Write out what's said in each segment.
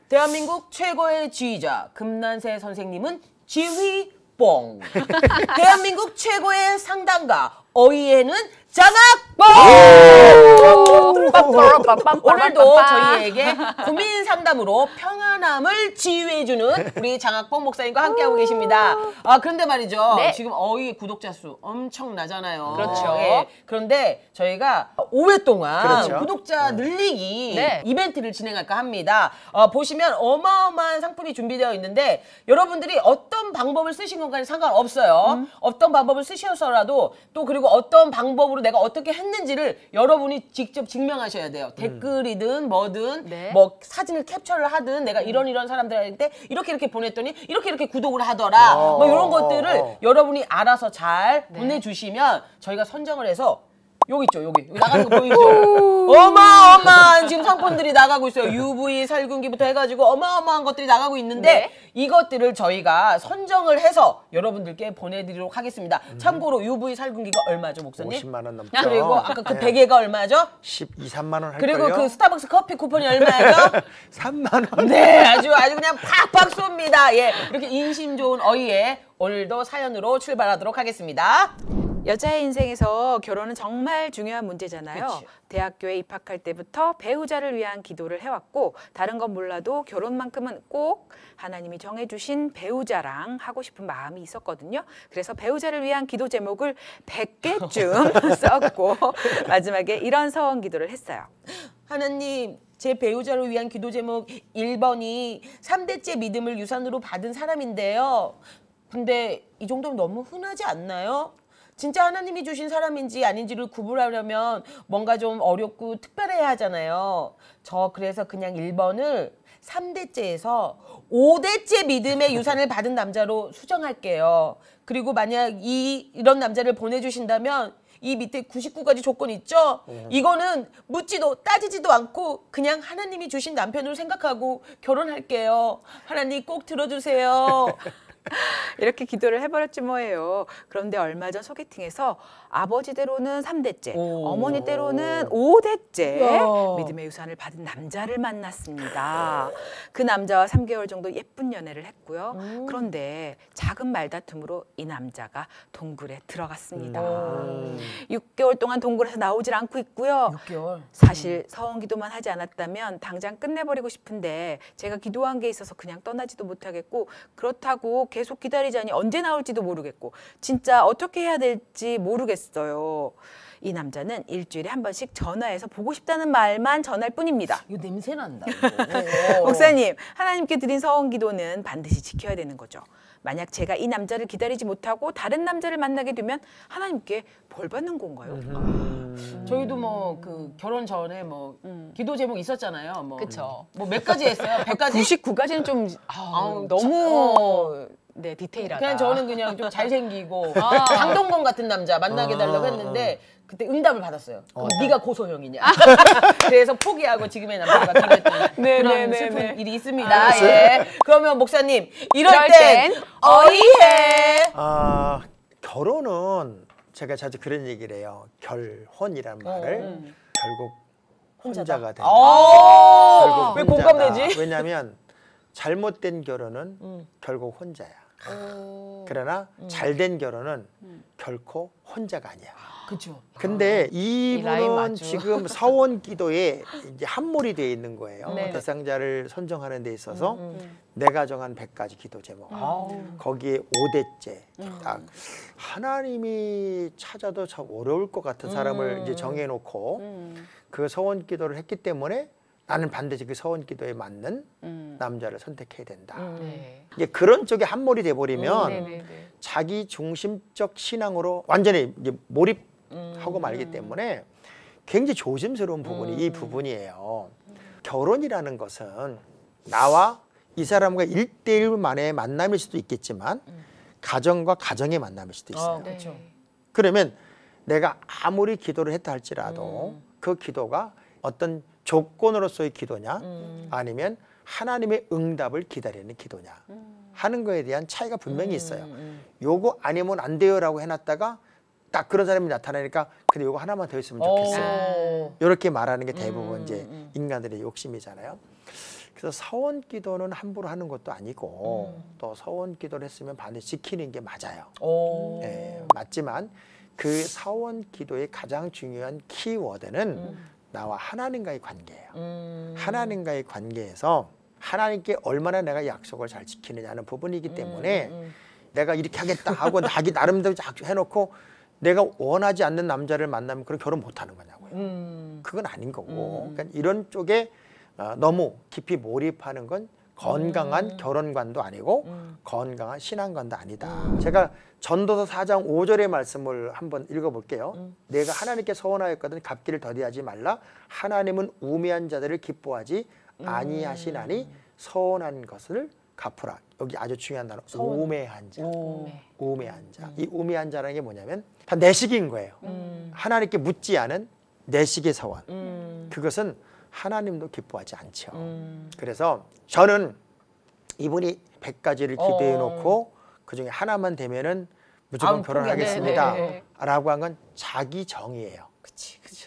대한민국 최고의 지휘자 금난세 선생님은 지휘뽕. 대한민국 최고의 상담가 어이에는 장학뽕. 오늘도 저희에게 고민 상담으로 평안함을 지휘해주는 우리 장학뽕 목사님과 함께하고 계십니다. 그런데 말이죠. 네. 지금 어이 구독자 수 엄청나잖아요. 그렇죠. 예. 그런데 저희가 5회 동안 그렇죠. 구독자 늘리기 네. 이벤트를 진행할까 합니다. 보시면 어마어마한 상품이 준비되어 있는데 여러분들이 어떤 방법을 쓰신 건가는 상관없어요. 어떤 방법을 쓰셔서라도 또 그리고 어떤 방법으로 내가 어떻게 했는지를 여러분이 직접 증명하셔야 돼요. 댓글이든 뭐든 네. 뭐 사진을 캡처를 하든 내가 이런 사람들한테 이렇게 보냈더니 이렇게 구독을 하더라. 뭐 이런 것들을 여러분이 알아서 잘 보내주시면 저희가 선정을 해서 여기 있죠, 여기 나가는 거 보이죠? 어마어마한 지금 상품들이 나가고 있어요. UV 살균기부터 해가지고 어마어마한 것들이 나가고 있는데 이것들을 저희가 선정을 해서 여러분들께 보내드리도록 하겠습니다. 참고로 UV 살균기가 얼마죠, 목사님? 50만 원 넘죠. 그리고 아까 그 베개가 얼마죠? 12, 3만 원 할걸요. 그리고 그 스타벅스 커피 쿠폰이 얼마죠? 3만 원. 네, 아주 그냥 팍팍 쏩니다. 예, 이렇게 인심 좋은 어이에 오늘도 사연으로 출발하도록 하겠습니다. 여자의 인생에서 결혼은 정말 중요한 문제잖아요. 그치. 대학교에 입학할 때부터 배우자를 위한 기도를 해왔고 다른 건 몰라도 결혼만큼은 꼭 하나님이 정해주신 배우자랑 하고 싶은 마음이 있었거든요. 그래서 배우자를 위한 기도 제목을 100개쯤 썼고 마지막에 이런 서원 기도를 했어요. 하나님, 제 배우자를 위한 기도 제목 1번이 3대째 믿음을 유산으로 받은 사람인데요. 근데 이 정도면 너무 흔하지 않나요? 진짜 하나님이 주신 사람인지 아닌지를 구분하려면 뭔가 좀 어렵고 특별해야 하잖아요. 저 그래서 그냥 1번을 3대째에서 5대째 믿음의 유산을 받은 남자로 수정할게요. 그리고 만약 이런 남자를 보내주신다면 이 밑에 99가지 조건 있죠? 이거는 묻지도 따지지도 않고 그냥 하나님이 주신 남편으로 생각하고 결혼할게요. 하나님 꼭 들어주세요. 이렇게 기도를 해버렸지 뭐예요. 그런데 얼마 전 소개팅에서 아버지대로는 3대째, 어머니대로는 5대째 믿음의 유산을 받은 남자를 만났습니다. 그 남자와 3개월 정도 예쁜 연애를 했고요. 그런데 작은 말다툼으로 이 남자가 동굴에 들어갔습니다. 6개월 동안 동굴에서 나오질 않고 있고요. 6개월? 사실 서원기도만 하지 않았다면 당장 끝내버리고 싶은데 제가 기도한 게 있어서 그냥 떠나지도 못하겠고 그렇다고 계속 기다리자니 언제 나올지도 모르겠고 진짜 어떻게 해야 될지 모르겠어요. 이 남자는 일주일에 한 번씩 전화해서 보고 싶다는 말만 전할 뿐입니다. 이거 냄새 난다. 목사님, 하나님께 드린 서원기도는 반드시 지켜야 되는 거죠. 만약 제가 이 남자를 기다리지 못하고 다른 남자를 만나게 되면 하나님께 벌 받는 건가요? 저희도 뭐 그 결혼 전에 뭐 기도 제목 있었잖아요. 뭐 그쵸. 뭐 몇 가지 했어요? 100가지? 99가지는 좀 너무 네, 디테일하다. 그냥 저는 그냥 좀 잘생기고 장동건 같은 남자 만나게 달라고 했는데 그때 응답을 받았어요. 그럼 네가 고소형이냐? 그래서 포기하고 지금의 남자가 결혼했던 그런 슬픈 일이 있습니다. 예. 그러면 목사님 이럴 땐 어이해. 결혼은 제가 자주 그런 얘기를 해요. 결혼이라는 말을 결국 혼자가 된다. 결국 왜 혼자다. 공감되지? 왜냐하면 잘못된 결혼은 결국 혼자야. 그러나 잘된 결혼은 결코 혼자가 아니야. 그렇죠. 근데 이 라인 이분은 맞죠. 지금 서원 기도에 이제 함몰이 되어 있는 거예요. 대상자를 선정하는 데 있어서 내가 정한 100가지 기도 제목. 거기에 5대째 딱 하나님이 찾아도 참 어려울 것 같은 사람을 이제 정해놓고 그 서원 기도를 했기 때문에 나는 반드시 그 서원 기도에 맞는 남자를 선택해야 된다. 이제 그런 쪽에 함몰이 돼버리면 자기 중심적 신앙으로 완전히 이제 몰입하고 말기 때문에 굉장히 조심스러운 부분이 이 부분이에요. 결혼이라는 것은 나와 이 사람과 1대1 만의 만남일 수도 있겠지만 가정과 가정의 만남일 수도 있어요. 그렇죠. 그러면 내가 아무리 기도를 했다 할지라도 그 기도가 어떤 조건으로서의 기도냐 아니면 하나님의 응답을 기다리는 기도냐 하는 거에 대한 차이가 분명히 있어요. 요거 아니면 안 돼요 라고 해놨다가 딱 그런 사람이 나타나니까 근데 이거 하나만 더 있으면 좋겠어요. 이렇게 말하는 게 대부분 이제 인간들의 욕심이잖아요. 그래서 서원 기도는 함부로 하는 것도 아니고 또 서원 기도를 했으면 반드시 지키는 게 맞아요. 네, 맞지만 그 서원 기도의 가장 중요한 키워드는 나와 하나님과의 관계예요. 하나님과의 관계에서 하나님께 얼마나 내가 약속을 잘 지키느냐는 부분이기 때문에 내가 이렇게 하겠다 하고 자기 나름대로 해놓고 내가 원하지 않는 남자를 만나면 그럼 결혼 못 하는 거냐고요. 그건 아닌 거고. 그러니까 이런 쪽에 너무 깊이 몰입하는 건 건강한 결혼관도 아니고 건강한 신앙관도 아니다. 제가 전도서 4장 5절의 말씀을 한번 읽어볼게요. 내가 하나님께 서원하였거든 갚기를 더디하지 말라. 하나님은 우매한 자들을 기뻐하지 아니하시나니 서원한 것을 갚으라. 여기 아주 중요한 단어. 우매한 자. 우매한 자. 이 우매한 자라는 게 뭐냐면 다 내식인 거예요. 하나님께 묻지 않은 내식의 서원. 그것은 하나님도 기뻐하지 않죠. 그래서 저는 이분이 100가지를 기도해 놓고 그중에 하나만 되면은 무조건 결혼하겠습니다 라고 한 건 자기 정의예요.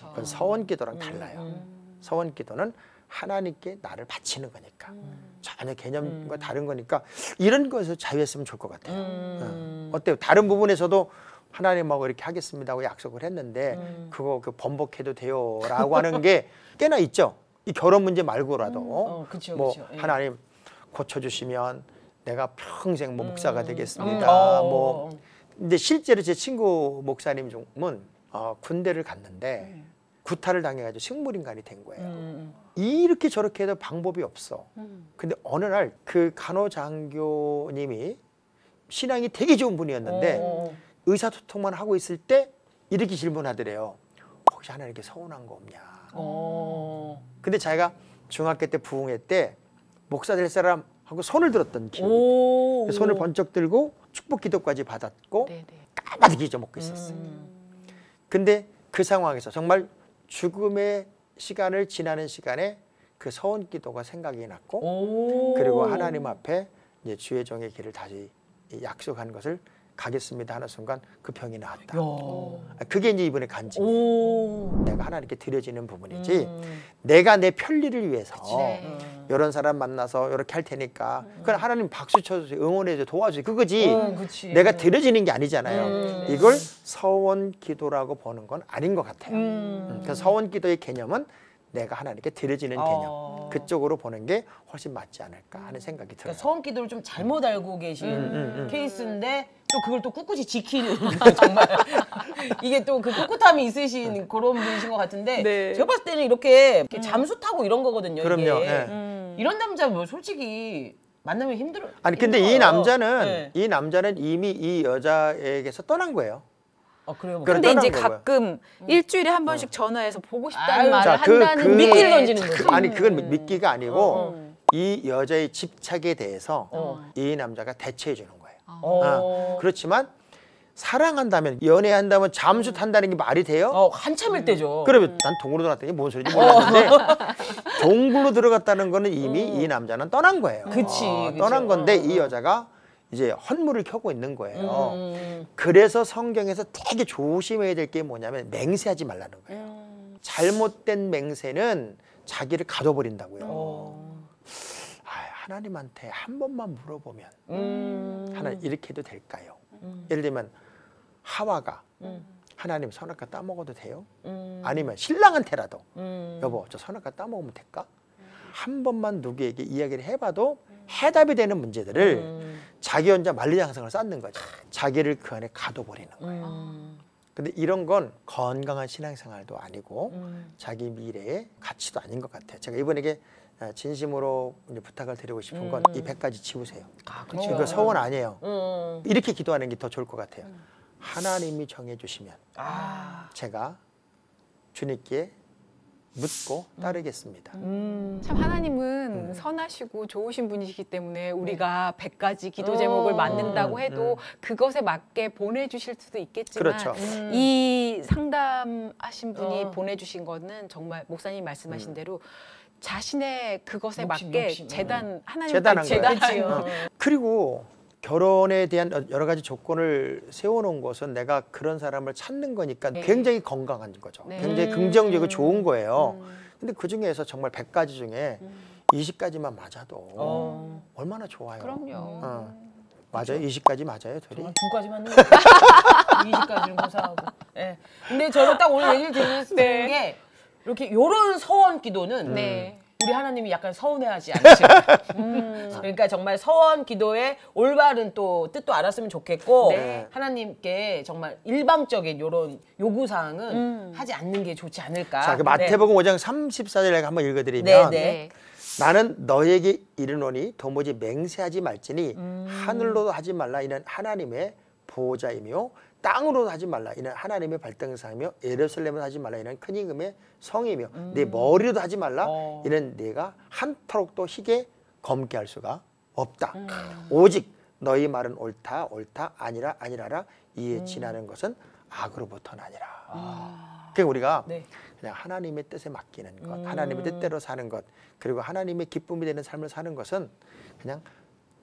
그건 서원 기도랑 달라요. 서원 기도는 하나님께 나를 바치는 거니까 전혀 개념과 다른 거니까 이런 거에서 자유했으면 좋을 것 같아요. 어때요? 다른 부분에서도 하나님하고 이렇게 하겠습니다 하고 약속을 했는데 그거 번복해도 돼요 라고 하는 게 꽤나 있죠. 이 결혼 문제 말고라도 하나님 고쳐주시면 내가 평생 뭐 목사가 되겠습니다. 뭐 근데 실제로 제 친구 목사님 중은 군대를 갔는데 구타를 당해가지고 식물인간이 된 거예요. 이렇게 저렇게 해도 방법이 없어. 근데 어느 날 그 간호장교님이 신앙이 되게 좋은 분이었는데 의사소통만 하고 있을 때 이렇게 질문하더래요. 혹시 하나님께 서운한 거 없냐. 근데 자기가 중학교 때 부흥회 때 목사 될 사람하고 손을 들었던 기억이 손을 번쩍 들고 축복 기도까지 받았고 까마득히 잊어먹고 있었어요. 근데 그 상황에서 정말 죽음의 시간을 지나는 시간에 그 서원 기도가 생각이 났고 그리고 하나님 앞에 이제 주의 종의 길을 다시 약속한 것을 가겠습니다 하는 순간 그 병이 나았다. 그게 이제 이번에 간증이에요. 내가 하나님께 드려지는 부분이지 내가 내 편리를 위해서 이런 사람 만나서 이렇게 할 테니까 그건 하나님 박수 쳐주세요. 응원해줘 도와주세요. 그거지. 내가 드려지는 게 아니잖아요. 이걸 서원 기도라고 보는 건 아닌 것 같아요. 그래서 서원 기도의 개념은 내가 하나님께 드려지는 개념 그쪽으로 보는 게 훨씬 맞지 않을까 하는 생각이 들어요. 그러니까 서원 기도를 좀 잘못 알고 계신 케이스인데 또 그걸 또 꿋꿋이 지키는 정말 이게 또 그 꿋꿋함이 있으신 그런 분이신 것 같은데 제가 봤을 때는 이렇게 잠수 타고 이런 거거든요. 그럼요. 이게. 이런 남자 뭐 솔직히 만나면 힘들어. 아니 근데 이 남자는 이미 이 여자에게서 떠난 거예요. 그래요? 근데 이제 가끔 일주일에 한 번씩 전화해서 보고 싶다는 말을 한다는 미끼를 던지는 거지. 아니 그건 미끼가 아니고 이 여자의 집착에 대해서 이 남자가 대처해 주는 거예요. 그렇지만 사랑한다면 연애한다면 잠수 탄다는 게 말이 돼요? 한참일 때죠. 그러면 난 동굴로 들어갔다는 게 뭔 소리인지 몰랐는데 동굴로 들어갔다는 거는 이미 이 남자는 떠난 거예요. 그치. 떠난 건데 이 여자가 이제 헌물을 켜고 있는 거예요. 그래서 성경에서 되게 조심해야 될 게 뭐냐면 맹세하지 말라는 거예요. 잘못된 맹세는 자기를 가둬버린다고요. 하나님한테 한 번만 물어보면 하나님 이렇게 해도 될까요? 예를 들면 하와가 하나님 선악과 따먹어도 돼요? 아니면 신랑한테라도 여보 저 선악과 따먹으면 될까? 한 번만 누구에게 이야기를 해봐도 해답이 되는 문제들을 자기 혼자 만리장성을 쌓는 거죠. 자기를 그 안에 가둬버리는 거예요. 근데 이런 건 건강한 신앙생활도 아니고 자기 미래의 가치도 아닌 것 같아요. 제가 이분에게 진심으로 이제 부탁을 드리고 싶은 건 이 100가지 지우세요. 그렇죠. 이거 서원 아니에요. 이렇게 기도하는 게 더 좋을 것 같아요. 하나님이 정해주시면 제가 주님께 묻고 따르겠습니다. 참 하나님은 선하시고 좋으신 분이시기 때문에 우리가 100가지 기도 제목을 만든다고 해도 그것에 맞게 보내주실 수도 있겠지만 그렇죠. 이 상담하신 분이 보내주신 거는 정말 목사님 말씀하신 대로 자신의 그것에 맞게 욕심. 하나님 재단한 거예요. 재단하요. 그리고 결혼에 대한 여러 가지 조건을 세워놓은 것은 내가 그런 사람을 찾는 거니까 네. 굉장히 건강한 거죠. 네. 굉장히 긍정적이고 좋은 거예요. 근데 그 중에서 정말 100가지 중에 20가지만 맞아도 얼마나 좋아요. 그럼요. 맞아요? 20가지 맞아요, 둘이? 정말 두까지 맞는 거 20까지는 고사하고. 예. 근데 저는 딱 오늘 얘기를 들으면서 네. 드는 게 이렇게 요런 서원 기도는 네. 우리 하나님이 약간 서운해하지 않으실까. 그러니까 정말 서원 기도의 올바른 또 뜻도 알았으면 좋겠고 네. 하나님께 정말 일방적인 요런 요구 사항은 하지 않는 게 좋지 않을까. 자, 그 마태복음 5장 34절 내가 한번 네, 읽어드리면 네. 네. 나는 너에게 이르노니 도무지 맹세하지 말지니 하늘로도 하지 말라 이는 하나님의 보호자이며 땅으로도 하지 말라 이는 하나님의 발등상이며 예루살렘으로 하지 말라 이는 큰 임금의 성이며 내 머리로도 하지 말라 이는 내가 한터록도 희게 검게 할 수가 없다. 오직 너희 말은 옳다 옳다 아니라 아니라라 이에 지나는 것은 악으로부터 나니라. 그러니까 우리가 네. 그냥 하나님의 뜻에 맡기는 것, 하나님의 뜻대로 사는 것, 그리고 하나님의 기쁨이 되는 삶을 사는 것은 그냥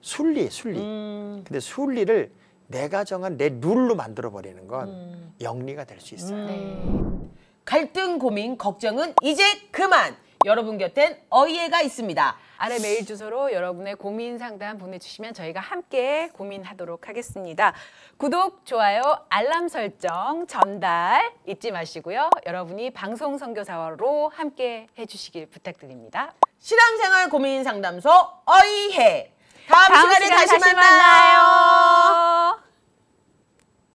순리. 근데 순리를 내가 정한 내 룰로 만들어 버리는 건 영리가 될 수 있어요. 갈등, 고민, 걱정은 이제 그만. 여러분 곁엔 어이해가 있습니다. 아래 메일 주소로 여러분의 고민 상담 보내주시면 저희가 함께 고민하도록 하겠습니다. 구독, 좋아요, 알람 설정, 전달 잊지 마시고요. 여러분이 방송 선교사로 함께 해주시길 부탁드립니다. 신앙생활 고민 상담소 어이해. 다음 시간에 다시 만나요. 만나요.